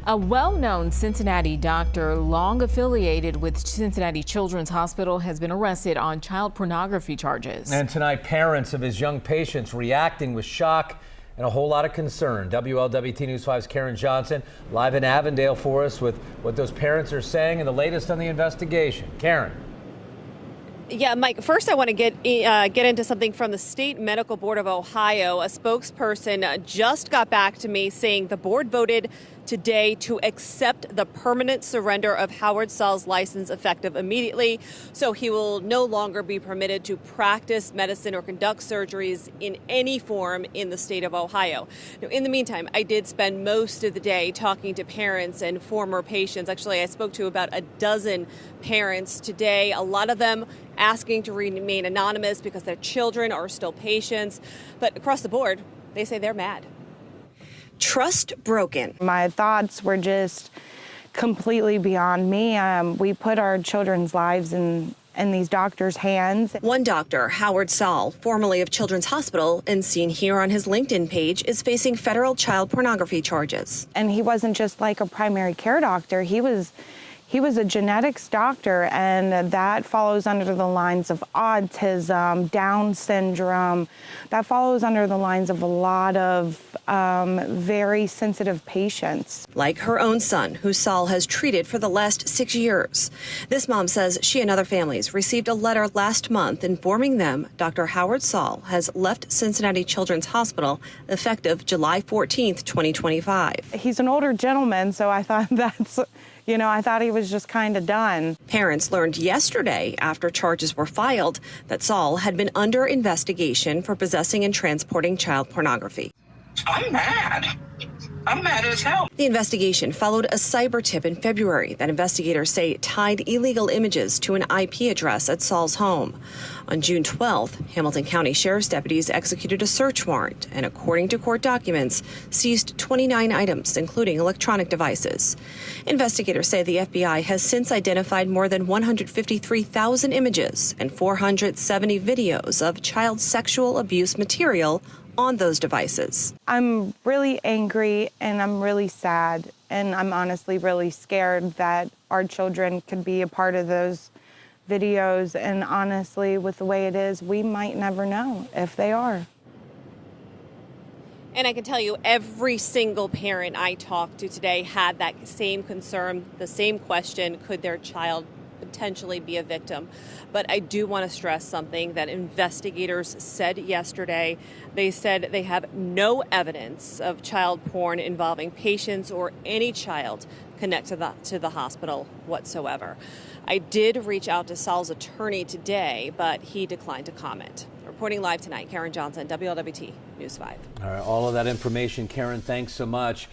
A well-known Cincinnati doctor, long affiliated with Cincinnati Children's Hospital, has been arrested on child pornography charges. And tonight, parents of his young patients reacting with shock and a whole lot of concern. WLWT News 5's Karen Johnson live in Avondale for us with what those parents are saying and the latest on the investigation. Karen. Yeah, Mike, first I want to get into something from the State Medical Board of Ohio. A spokesperson just got back to me saying the board voted today to accept the permanent surrender of Howard Saul's license effective immediately. So he will no longer be permitted to practice medicine or conduct surgeries in any form in the state of Ohio. Now, in the meantime, I did spend most of the day talking to parents and former patients. Actually, I spoke to about a dozen parents today, a lot of them asking to remain anonymous because their children are still patients. But across the board, they say they're mad. Trust broken. My thoughts were just completely beyond me. We put our children's lives in these doctors' hands. One doctor, Howard Saul, formerly of Children's Hospital and seen here on his LinkedIn page, is facing federal child pornography charges. And he wasn't just like a primary care doctor. He was a genetics doctor, and that follows under the lines of autism, Down syndrome. That follows under the lines of a lot of very sensitive patients. Like her own son, who Saul has treated for the last 6 years. This mom says she and other families received a letter last month informing them Dr. Howard Saul has left Cincinnati Children's Hospital effective July 14th, 2025. He's an older gentleman, so I thought I thought he was just kind of done. Parents learned yesterday, after charges were filed, that Saul had been under investigation for possessing and transporting child pornography. I'm mad. I'm mad as hell. The investigation followed a cyber tip in February that investigators say tied illegal images to an IP address at Saul's home. On June 12th, Hamilton County Sheriff's deputies executed a search warrant and, according to court documents, seized 29 items, including electronic devices. Investigators say the FBI has since identified more than 153,000 images and 470 videos of child sexual abuse material on those devices. I'm really angry and I'm really sad, and I'm honestly really scared that our children could be a part of those videos, and honestly, with the way it is, we might never know if they are. And I can tell you, every single parent I talked to today had that same concern, the same question: could their child potentially be a victim? But I do want to stress something that investigators said yesterday. They said they have no evidence of child porn involving patients or any child connected to the hospital whatsoever. I did reach out to Saul's attorney today, but he declined to comment. Reporting live tonight, Karen Johnson, WLWT News 5. All right, all of that information, Karen, thanks so much.